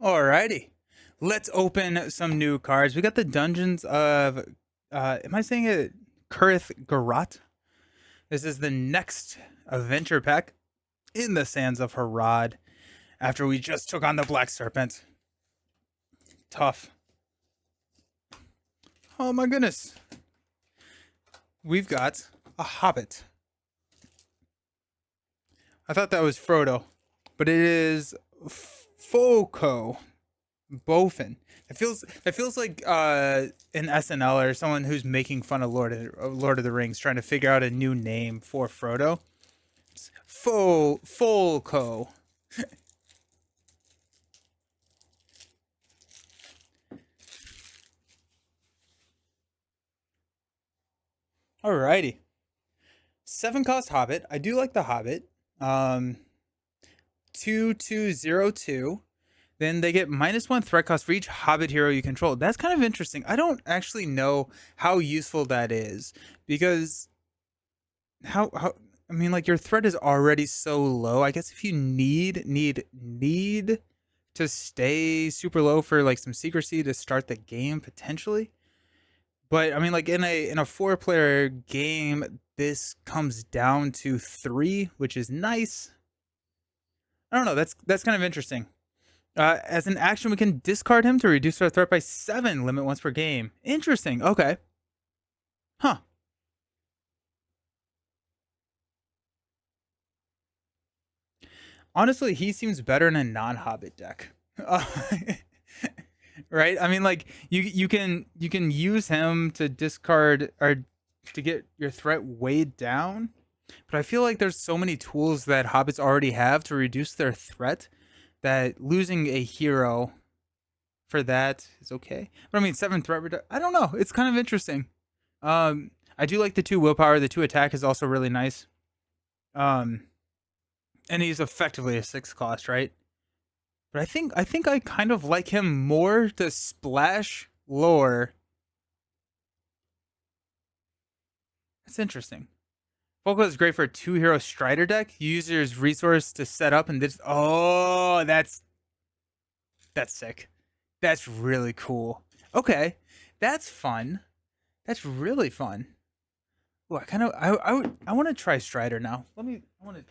Alrighty. Let's open some new cards. We got the Dungeons of am I saying it? Cirith Gurat. This is the next adventure pack in the Sands of Harad after we just took on the Black Serpent. Tough. Oh my goodness. We've got a Hobbit. I thought that was Frodo, but it is Foco. Bofin. It feels like an SNL or someone who's making fun of Lord of the Rings, trying to figure out a new name for Frodo. It's Folco. Alrighty. 7 cost Hobbit. I do like the Hobbit. 2202. Then they get -1 threat cost for each Hobbit hero you control. That's kind of interesting. I don't actually know how useful that is because how I mean, like, your threat is already so low. I guess if you need to stay super low for like some secrecy to start the game potentially. But I mean, like, in a 4-player game, this comes down to 3, which is nice. I don't know. That's kind of interesting. As an action, we can discard him to reduce our threat by 7, limit once per game. Interesting. Okay. Huh. Honestly, he seems better in a non-Hobbit deck. Right? I mean, like, you can use him to discard or to get your threat weighed down. But I feel like there's so many tools that Hobbits already have to reduce their threat that losing a hero for that is okay. But I mean, 7 threat reduction. I don't know. It's kind of interesting. I do like the 2 willpower. The 2 attack is also really nice. Um, and he's effectively a 6 cost, right? But I think I kind of like him more to splash lore. That's interesting. Foco is great for a 2-hero Strider deck. You use your resource to set up and this. Oh, that's sick. That's really cool. Okay, that's fun. That's really fun. Oh, I want to try Strider now. I want to.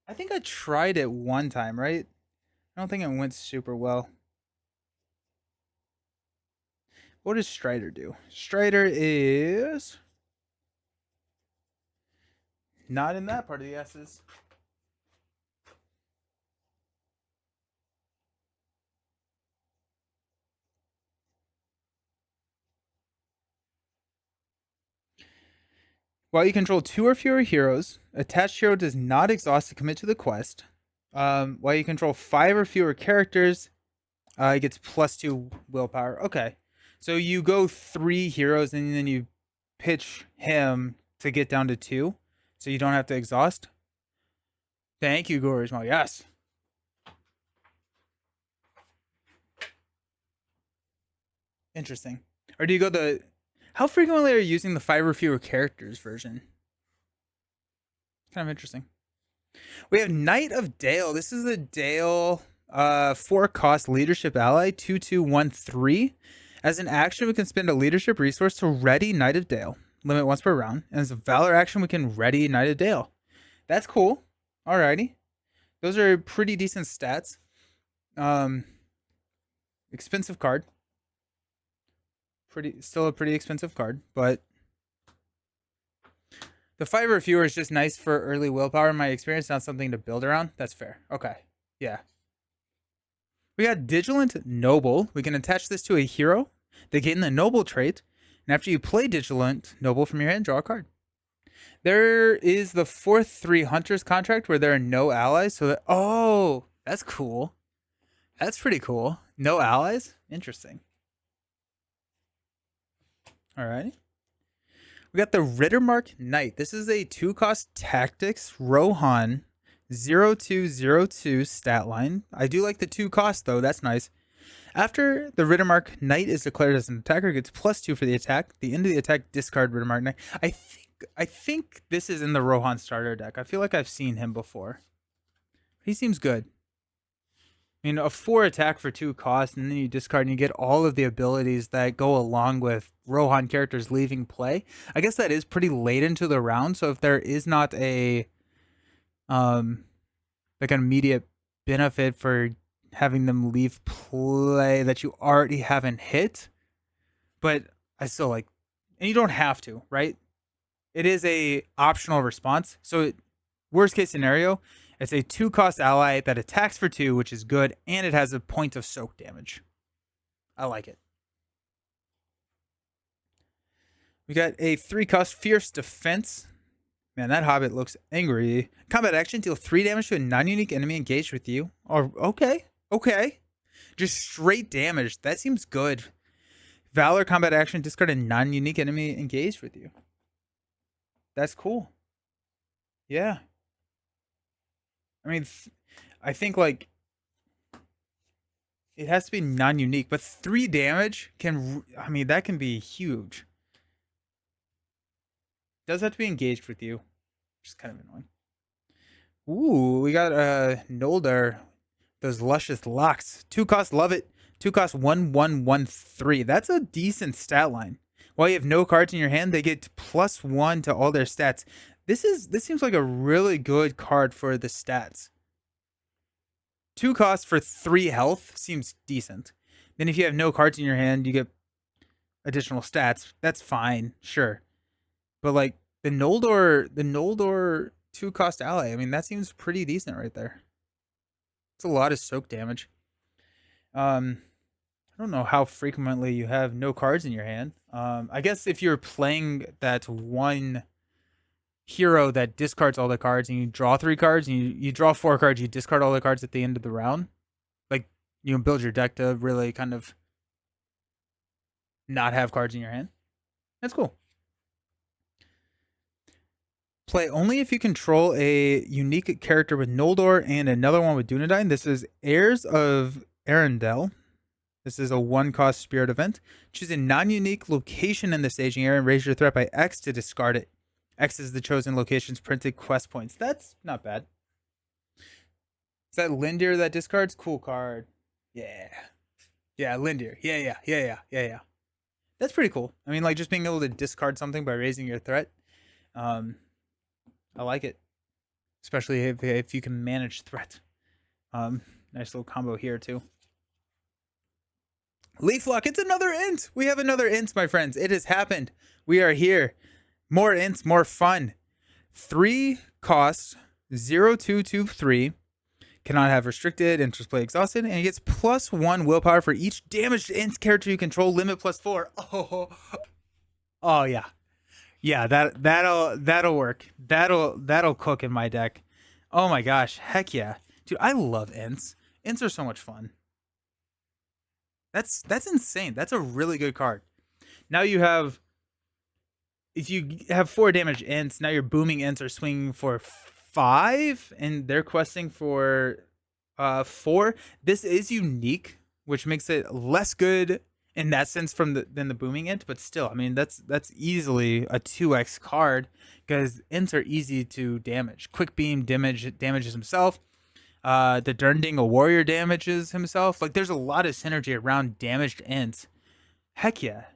I think I tried it one time, right? I don't think it went super well. What does Strider do? Strider is not in that part of the S's. While you control 2 or fewer heroes, attached hero does not exhaust to commit to the quest. While you control 5 or fewer characters, it gets +2 willpower. Okay. So you go 3 heroes and then you pitch him to get down to 2. So you don't have to exhaust. Thank you, Gorismo. Yes. Interesting. Or do you go the. How frequently are you using the 5 or fewer characters version? Kind of interesting. We have Knight of Dale. This is a Dale 4-cost leadership ally, 2213. As an action, we can spend a leadership resource to ready Knight of Dale. Limit once per round. And as a valor action, we can ready Knight of Dale. That's cool. Alrighty. Those are pretty decent stats. Expensive card. Still a pretty expensive card, but the 5 or fewer is just nice for early willpower in my experience, not something to build around. That's fair. Okay. Yeah. We got Digilant Noble. We can attach this to a hero. They gain the Noble trait. And after you play Digilant Noble from your hand, draw a card. There is the 4/3 Hunter's contract where there are no allies. So oh, that's cool. That's pretty cool. No allies? Interesting. Alrighty. We got the Rittermark Knight. This is a 2-cost tactics Rohan 0202 stat line. I do like the 2 cost though. That's nice. After the Rittermark Knight is declared as an attacker, gets +2 for the attack. The end of the attack, discard Rittermark Knight. I think this is in the Rohan starter deck. I feel like I've seen him before. He seems good. I mean, a 4 attack for 2 cost, and then you discard and you get all of the abilities that go along with Rohan characters leaving play. I guess that is pretty late into the round, so if there is not a um like an immediate benefit for having them leave play that you already haven't hit, but I still like, and you don't have to, right? It is a optional response. So worst case scenario, it's a 2 cost ally that attacks for 2, which is good, and it has a point of soak damage. I like it. We got a 3 cost Fierce Defense. Man, that Hobbit looks angry. Combat action, deal 3 damage to a non-unique enemy engaged with you. Or okay. Just straight damage. That seems good. Valor combat action, discard a non-unique enemy engaged with you. That's cool. Yeah. I mean, I think like it has to be non-unique, but 3 damage can, I mean, that can be huge. Does have to be engaged with you, which is kind of annoying. Ooh, we got Noldar, those luscious locks. 2 cost, love it. 2 cost 1/1/1/3. That's a decent stat line. While you have no cards in your hand, they get +1 to all their stats. This seems like a really good card for the stats. 2 costs for 3 health seems decent. Then if you have no cards in your hand, you get additional stats. That's fine, sure. But like the Noldor 2 cost ally, I mean that seems pretty decent right there. It's a lot of soak damage. I don't know how frequently you have no cards in your hand. I guess if you're playing that one hero that discards all the cards and you draw 3 cards and you draw 4 cards, you discard all the cards at the end of the round. Like you build your deck to really kind of not have cards in your hand. That's cool. Play only if you control a unique character with Noldor and another one with Dunedain. This is Heirs of Arendelle. This is a 1 cost spirit event. Choose a non-unique location in the staging area and raise your threat by X to discard it. X is the chosen location's printed quest points. That's not bad. Is that Lindir that discards? Cool card. Yeah. Yeah, Lindir. Yeah. That's pretty cool. I mean, like just being able to discard something by raising your threat. I like it. Especially if you can manage threat. Nice little combo here too. Leaf Lock, it's another int. We have another int, my friends. It has happened. We are here. More ints, more fun. 3 costs, 0/2/2/3. Cannot have restricted, enters play exhausted, and he gets +1 willpower for each damaged int character you control, limit +4. Oh yeah. Yeah, that'll work. That'll cook in my deck. Oh my gosh, heck yeah. Dude, I love ints. Ints are so much fun. That's insane. That's a really good card. Now you have, if you have 4 damage ints, now your booming ints are swinging for 5 and they're questing for 4. This is unique, which makes it less good in that sense than the booming int, but still, I mean that's easily a 2x card because ints are easy to damage. Quick beam damages himself. The Durnding, a warrior, damages himself. Like there's a lot of synergy around damaged ints. Heck yeah.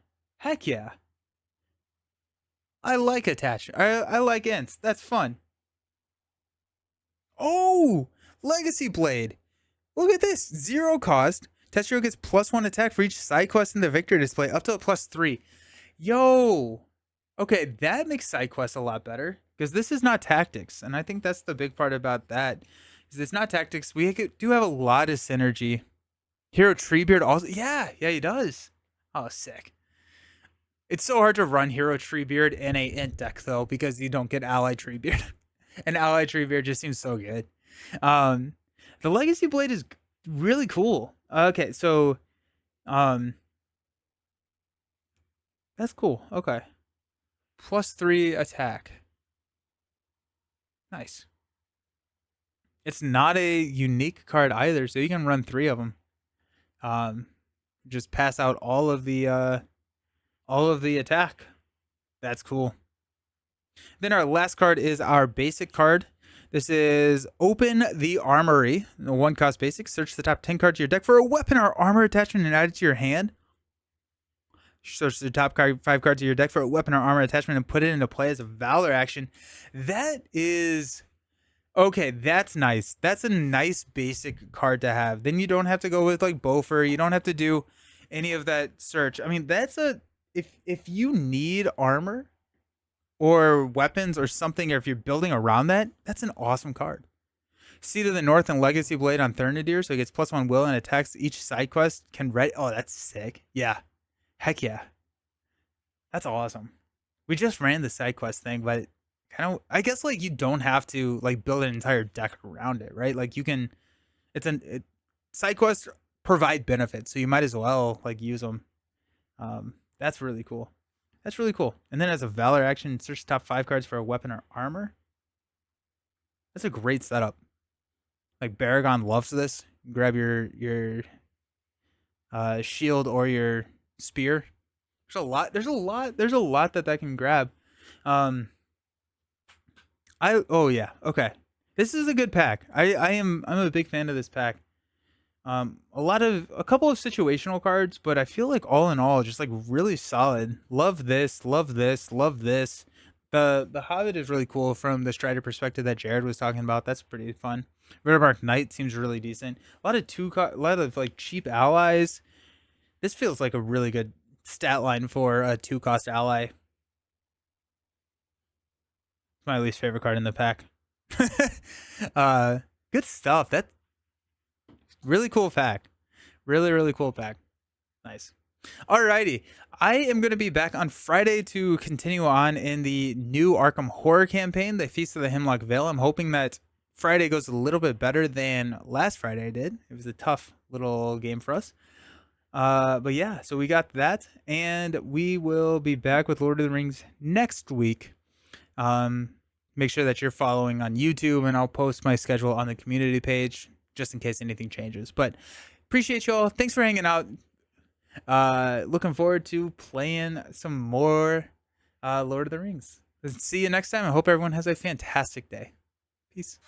I like attach. I like ints. That's fun. Oh, Legacy Blade. Look at this. 0 cost. Testro gets +1 attack for each side quest in the victory display, up to a +3. Yo. Okay, that makes side quests a lot better because this is not tactics, and I think that's the big part about that. Is it's not tactics. We do have a lot of synergy. Hero Treebeard also. Yeah, he does. Oh, sick. It's so hard to run Hero Treebeard in a int deck though because you don't get Ally Treebeard. And Ally Treebeard just seems so good. The Legacy Blade is really cool. Okay, so that's cool. Okay. +3 attack. Nice. It's not a unique card either, so you can run 3 of them. Just pass out all of the attack. That's cool. Then our last card is our basic card. This is open the Armory, the 1-cost basic. Search the top 10 cards of your deck for a weapon or armor attachment and add it to your hand. Search the top 5 cards of your deck for a weapon or armor attachment and put it into play as a Valor action. That is... okay, that's nice. That's a nice basic card to have. Then you don't have to go with like Bofer. You don't have to do any of that search. I mean, that's a... if you need armor or weapons or something, or if you're building around that, that's an awesome card. Seed of the North and Legacy Blade on Thurnadir, so it gets +1 will and attacks each side quest can ready. Oh, that's sick. Yeah. Heck yeah. That's awesome. We just ran the side quest thing, but kind of, I guess like you don't have to like build an entire deck around it, right? Like you can, side quests provide benefits, so you might as well like use them. That's really cool. That's really cool. And then as a Valor action, search the top 5 cards for a weapon or armor. That's a great setup. Like Baragon loves this. Grab your shield or your spear. There's a lot that can grab. Oh yeah, okay. This is a good pack. I'm a big fan of this pack. A couple of situational cards, but I feel like all in all, just like really solid. Love this, love this, love this. The Hobbit is really cool from the Strider perspective that Jared was talking about. That's pretty fun. Rittermark Knight seems really decent. A lot of like cheap allies. This feels like a really good stat line for a 2-cost ally. It's my least favorite card in the pack. Good stuff. That really cool pack. Really cool pack. Nice. Alrighty. I am going to be back on Friday to continue on in the new Arkham Horror campaign, the Feast of the Hemlock Veil. I'm hoping that Friday goes a little bit better than last Friday did. It was a tough little game for us. But yeah, so we got that, and we will be back with Lord of the Rings next week. Make sure that you're following on YouTube, and I'll post my schedule on the community page just in case anything changes. But appreciate you all. Thanks for hanging out. Looking forward to playing some more Lord of the Rings. See you next time. I hope everyone has a fantastic day. Peace.